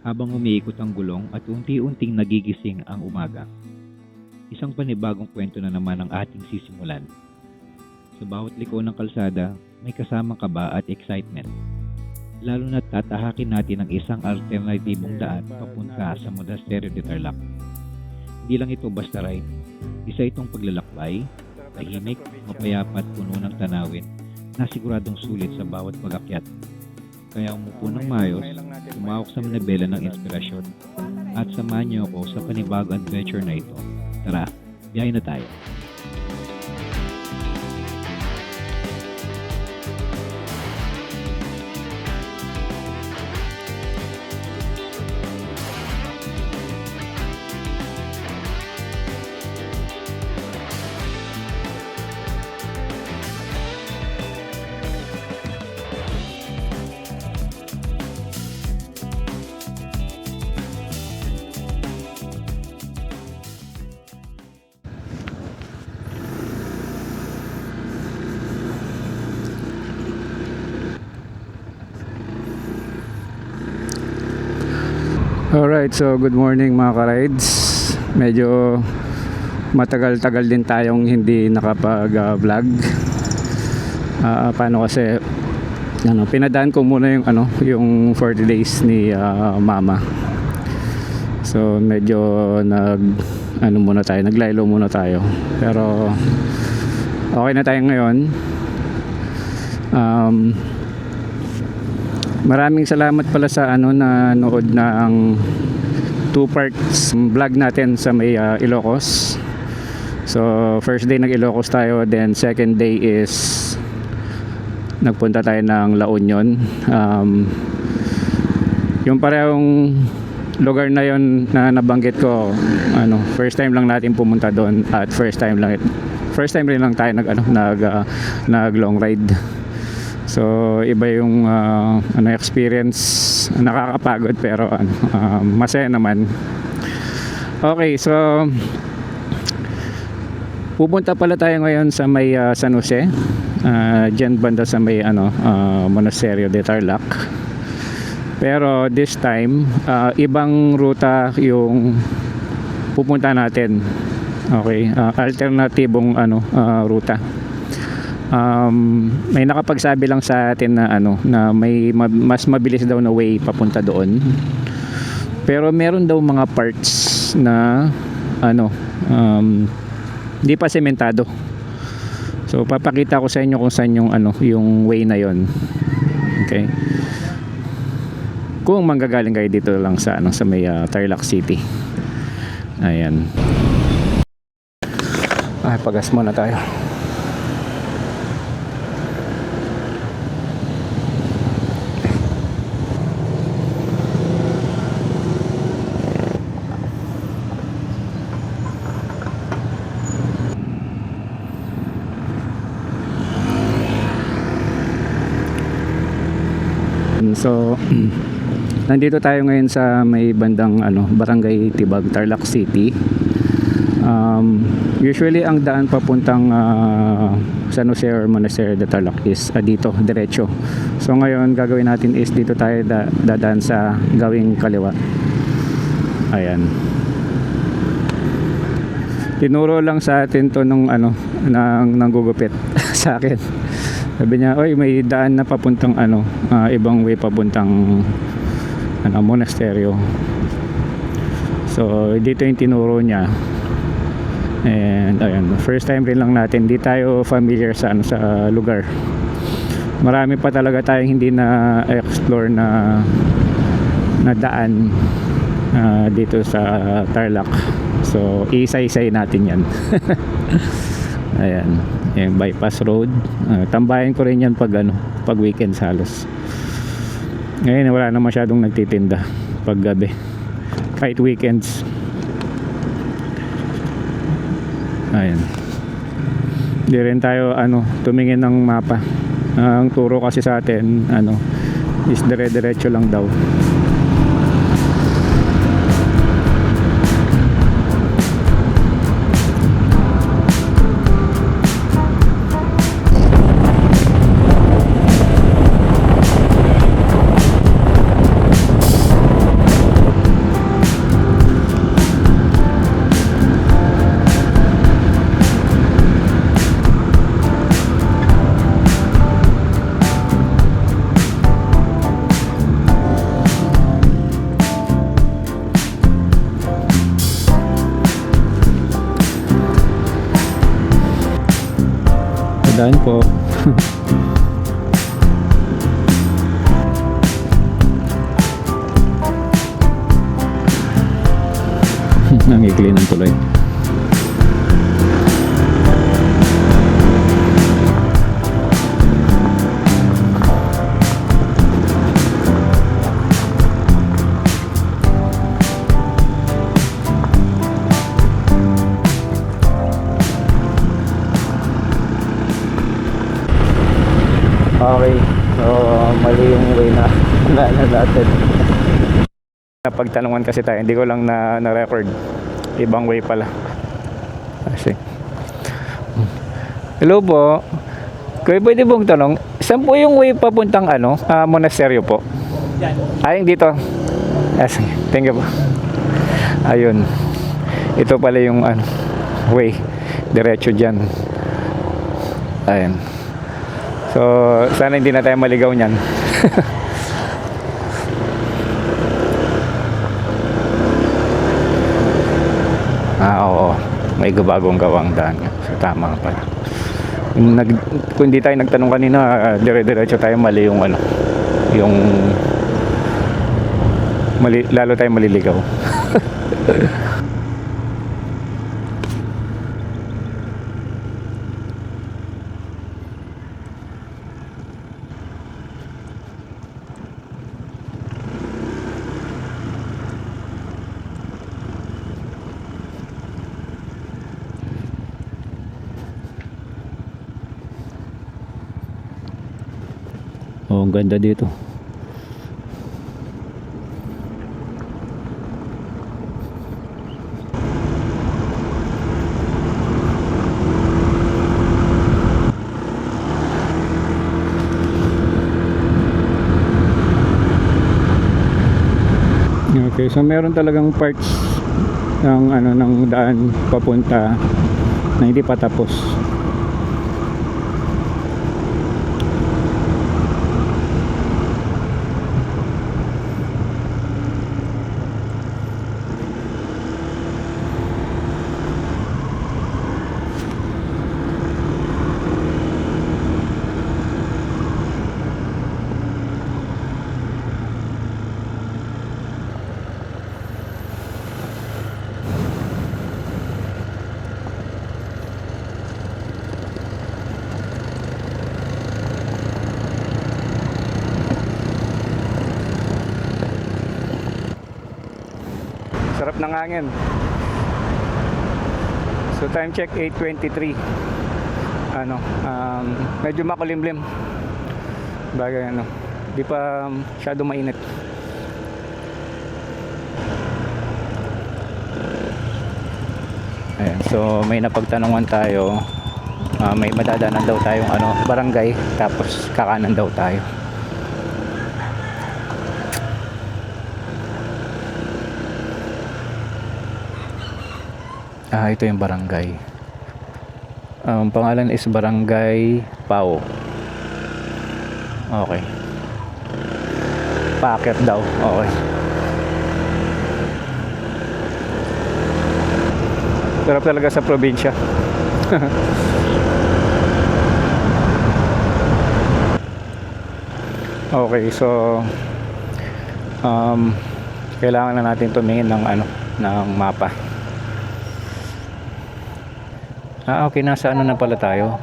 habang umiikot ang gulong at unti-unting nagigising ang umaga. Isang panibagong kwento na naman ang ating sisimulan. Sa bawat liko ng kalsada, may kasamang kaba at excitement. Lalo na't tatahakin natin ang isang alternatibong daan papunta sa Monasterio de Tarlac. Hindi lang ito basta ride. Isa itong paglalakbay, tahimik, mapayapa at puno ng tanawin na siguradong sulit sa bawat pag-akyat. Kaya umupo ng mayos, tumawak sa manibela ng inspirasyon at samahan niyo ako sa panibagong adventure na ito. Tara, biyahe na tayo. Alright, so good morning mga ka-rides. Medyo matagal-tagal din tayong hindi nakapag-vlog. Paano kasi pinadaan ko muna yung 40 days ni mama. So medyo naglaylo muna tayo. Pero okay na tayo ngayon. Maraming salamat pala sa na nood na ang 2 parts vlog natin sa may Ilocos. So first day nag Ilocos tayo, then second day is nagpunta tayo ng La Union. Yung parehong lugar na yon na nabanggit ko, first time lang natin pumunta doon at first time rin lang tayo nag long ride. So iba yung experience, nakakapagod pero masaya naman. Okay, so pupunta pala tayo ngayon sa may San Jose, dyan banda sa may Monasterio de Tarlac. Pero this time ibang ruta yung pupunta natin. Okay, alternatibong ruta. May nakapagsabi lang sa atin na may mas mabilis daw na way papunta doon. Pero meron daw mga parts na hindi pa sementado. So papakita ko sa inyo kung saan yung way na yon. Okay? Kung manggagaling kayo dito lang sa may Tarlac City. Ayan. Pagas muna tayo. So nandito tayo ngayon sa may bandang Barangay Tibag, Tarlac City. Usually ang daan papuntang San Jose or Monasterio de Tarlac is dito, diretso. So ngayon gagawin natin is dito tayo dadaan sa gawing kaliwa. Ayan. Tinuro lang sa atin to nung nanggugupit sa akin. Sabi niya, oy, may daan na papuntang ibang way papuntang monasteryo. So dito yung tinuro niya. And ayun, first time rin lang natin, hindi tayo familiar sa lugar. Marami pa talaga tayong hindi na explore na daan dito sa Tarlac. So isa-isay natin yan. Ayan, yung bypass road. Tambayan ko rin yan pag weekends halos. Ngayon wala na masyadong nagtitinda pag gabi, kahit weekends. Ayan, di rin tayo tumingin ng mapa. Ang turo kasi sa atin is dire-diretso lang daw. Daan po. Nangikli ng tuloy. Okay, so mali yung way na natin. Napagtanungan kasi tayo, hindi ko lang na-record. Ibang way pala. Kasi. Hello po. Kuya, pwede pong tanong, saan po yung way papuntang monasteryo po? Ay, dito. Yes, thank you po. Ayun. Ito pala yung way. Diretso dyan. Ayun. So, sana hindi na tayo maligaw niyan. Oo. May bagong gawang daan. So, tama pala. Kung hindi tayo nagtanong kanina, dire-diretso tayo, mali yung yung lalo tayo maliligaw. Oh, ang ganda dito. Okay, so meron talagang parts ng ng daan papunta na hindi pa tapos. Sarap ng hangin. So time check 8:23. Medyo makulimlim. Bagay di pa masyado mainit. Ayan, so may napagtanungan tayo. May madadaanan daw tayong barangay, tapos kakanan daw tayo. Ito yung barangay. Pangalan is Barangay Pao. Okay. Paakyat daw. Okay. Sarap talaga sa probinsya. Okay, so kailangan na natin tumingin ng ng mapa. Okay, nasa na pala tayo?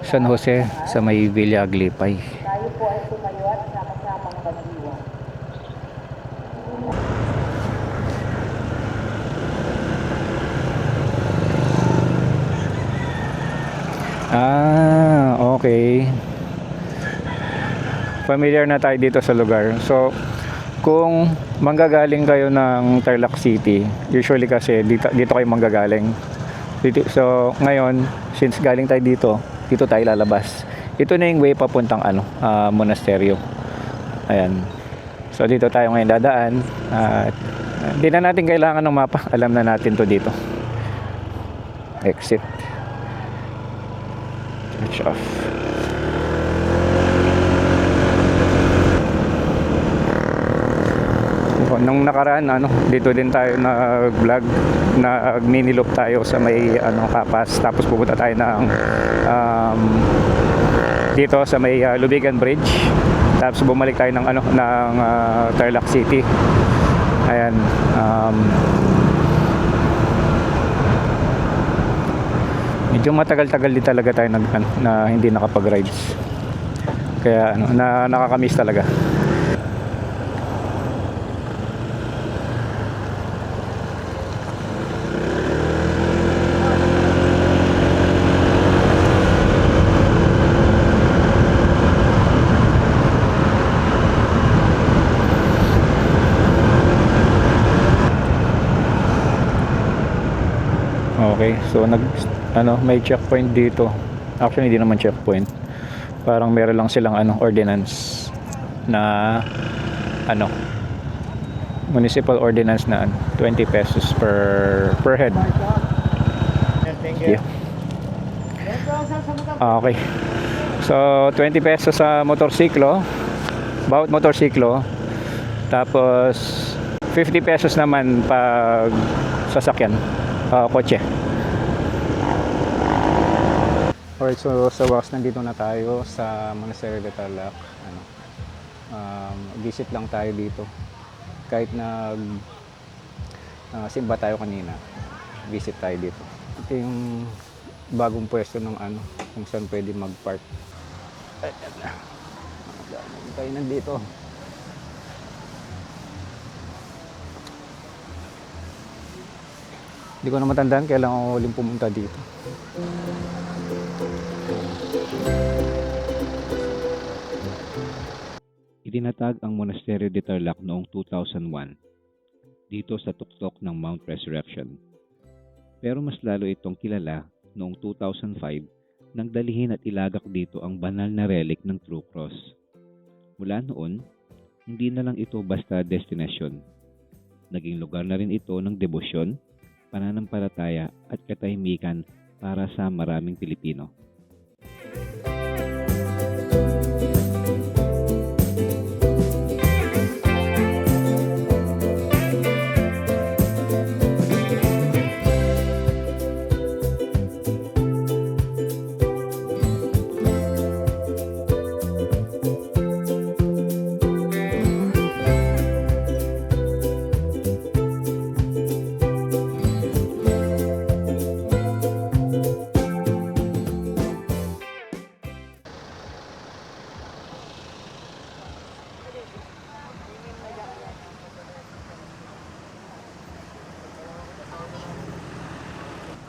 San Jose, sa may Villa Aglipay. Tayo po ay tumayo at sama-samang magdiwang. Okay. Familiar na tayo dito sa lugar. So, kung manggagaling kayo ng Tarlac City, usually kasi dito kayo manggagaling. So ngayon, since galing tayo dito tayo lalabas. Ito na yung way papuntang monasteryo. Ayan. So dito tayo ngayon dadaan. Hindi na natin kailangan ng mapa. Alam na natin to dito. Exit. Switch off. Nung nakaraan dito din tayo nag-vlog, nag mini loop tayo sa may Kapas, tapos pupunta tayo ng dito sa may Lubigan Bridge. Tapos bumalik tayo ng Tarlac City. Ayan. Medyo matagal-tagal din talaga tayo na hindi nakapag-rides. Kaya nakakamiss talaga. Okay, so may checkpoint dito. Actually, hindi naman checkpoint. Parang meron lang silang ordinance na municipal ordinance na 20 pesos per head. Yeah. Okay. So 20 pesos sa motorsiklo, bawat motorsiklo. Tapos 50 pesos naman pag sasakyan, kotse. Alright, so sa wakas nandito na tayo sa Monasterio de Tarlac. Visit lang tayo dito. Kahit simba tayo kanina, visit tayo dito. Ito yung bagong pwesto ng kung saan pwede mag-park. Ayan na. Tayo nandito. Hindi ko na matandaan kailan ako huling pumunta dito. Itinatag ang Monasterio de Tarlac noong 2001 dito sa tuktok ng Mount Resurrection. Pero mas lalo itong kilala noong 2005 nang dalihin at ilagak dito ang banal na relic ng True Cross. Mula noon, hindi na lang ito basta destinasyon. Naging lugar na rin ito ng debosyon, pananampalataya at katahimikan para sa maraming Pilipino.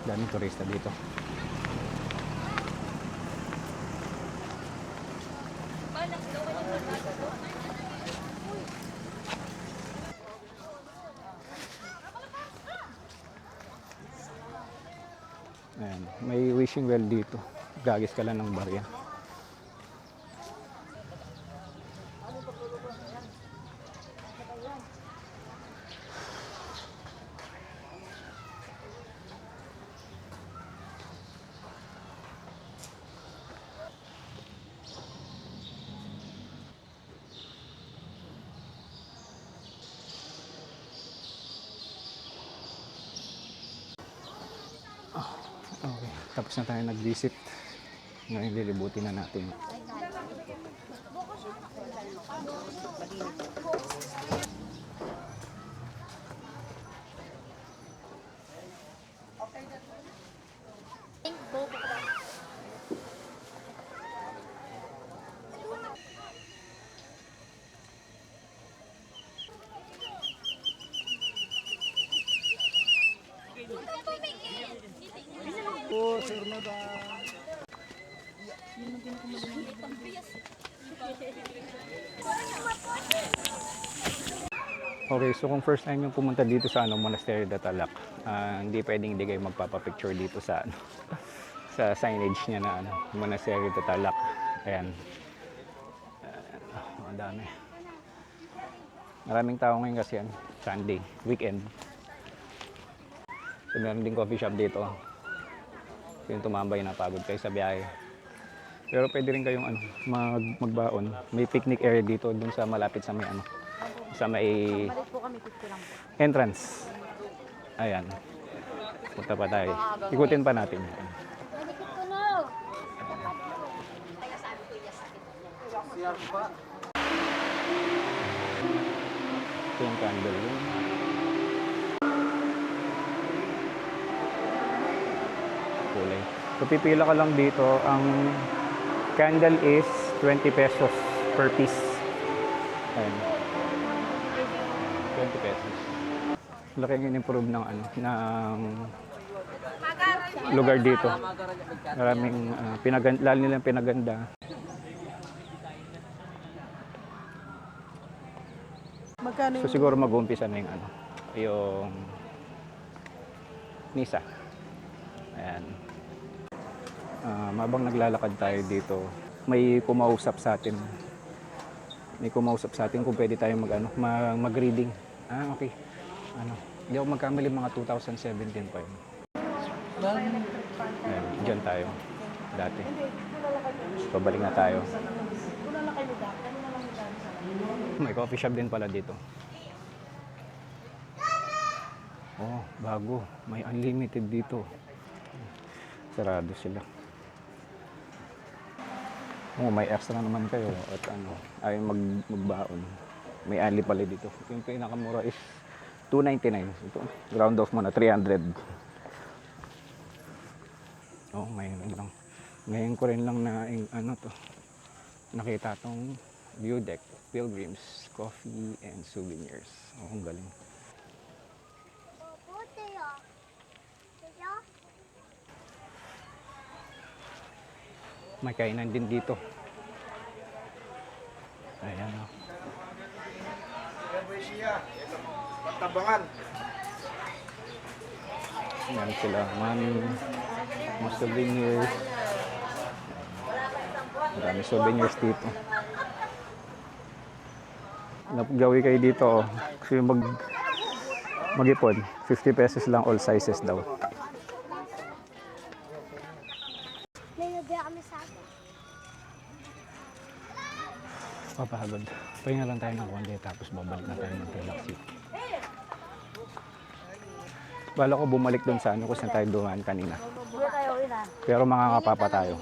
Daming turista dito. Ayan, may wishing well dito. Gagis ka lang ng barya. Okay, tapos na tayo nag-visit. Ngayon lilibutin na natin. Okay, so kung first time yung pumunta dito sa Monasterio de Tarlac, hindi pwedeng hindi kayo magpapapicture dito sa sa signage niya na Monasterio de Tarlac. Ayan. Ang dami. Maraming tao ngayon kasi Sunday, weekend. So, meron din coffee shop dito. So, yung tumambay na pagod kayo sa biyahe. Pero pwede rin kayong magbaon. May picnic area dito dun sa malapit sa may sa may entrance. Ayan. Punta pa tayo. Ikutin pa natin. Ito yung candle yun. Kulay. So pipila ka lang dito. Ang candle is 20 pesos per piece. Ayan. 20 pesos. Laking in-improve ng ano, ng lugar dito. Maraming lalo nilang pinaganda. Magkano So siguro mag-uumpisa na yung ano, yung misa. Ayan. Mabang naglalakad tayo dito, may kumausap sa atin. May kumausap sa atin kung pwede tayo mag-reading. Okay. Hindi ako magkamali, mga 2017 pa yun. Ayan, dyan tayo. Dati. Pabalik na tayo. May coffee shop din pala dito. Oh, bago. May unlimited dito. Sarado sila. Oh, may extra naman kayo at ay magbaon. May ali pala dito. Yung pinakamura is $2.99. Ito, round off mo na $300. Oh, ngayon lang. Ngayon ko rin lang na nakita tong view deck, pilgrims, coffee and souvenirs. Oh, ang galing. May kainan din dito. Ayan o. Tabangan. Ayan sila. Mga souvenirs. Marami souvenirs dito. Napagawi kayo dito. Kasi mag-ipon. 50 pesos lang all sizes daw. Papagod. Pahinga lang tayo ng konti tapos babalik na tayo ng Tarlac City. Bala ko bumalik doon sa kung saan tayo dumaan kanina. Pero makakapapa tayo.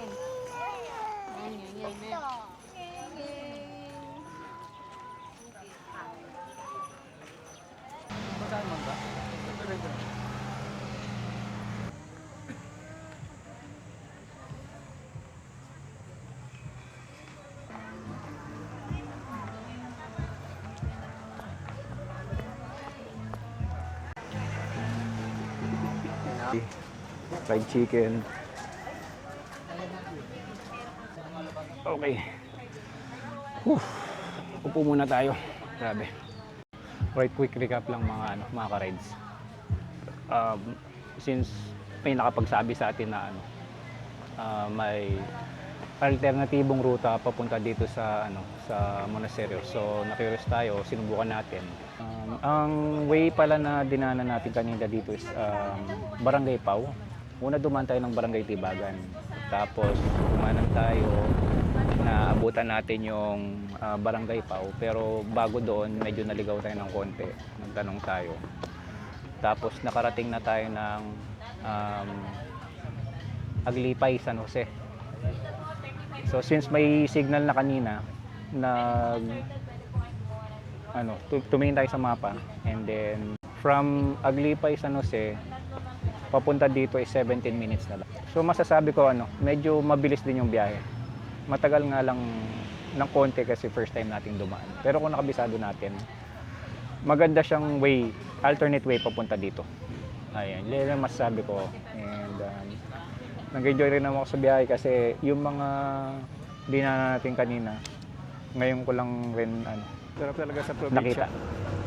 Fried chicken. Okay. Upo muna tayo. Grabe. Right, quick recap lang mga ka-rides. Since may nakapagsabi sa atin na may alternatibong ruta papunta dito sa sa monasteryo. So na-curious tayo, sinubukan natin. Ang way pala na dinanan natin kanina dito is Barangay Pau. Una dumaan tayo ng Barangay Tibagan. Tapos dumanan tayo na abutan natin yung Barangay Pau. Pero bago doon, medyo naligaw tayo ng konti. Nagtanong tayo. Tapos nakarating na tayo ng Aglipay, San Jose. So since may signal na kanina, tumingin tayo sa mapa, and then from Aglipay, San Jose papunta dito is 17 minutes na lang. So masasabi ko medyo mabilis din yung biyahe. Matagal nga lang ng konti kasi first time nating dumaan. Pero kung nakabisado natin, maganda siyang way, alternate way papunta dito. Ayan, yun lang masasabi ko. And nag-enjoy rin naman ako sa biyahe kasi yung mga dinaanan natin kanina, ngayon ko lang rin Sarap talaga sa probinsya. nakita.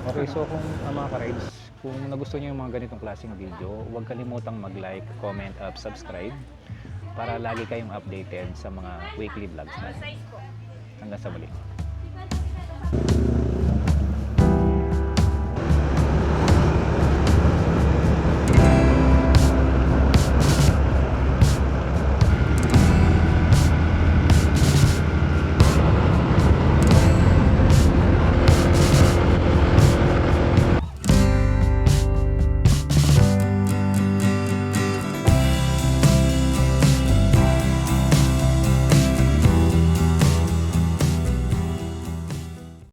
Okay, so kung mga ka-rides, kung nagustuhan niyo yung mga ganitong klaseng video, huwag kalimutang mag-like, comment, subscribe para lagi kayong updated sa mga weekly vlogs natin. Hanggang sa muli.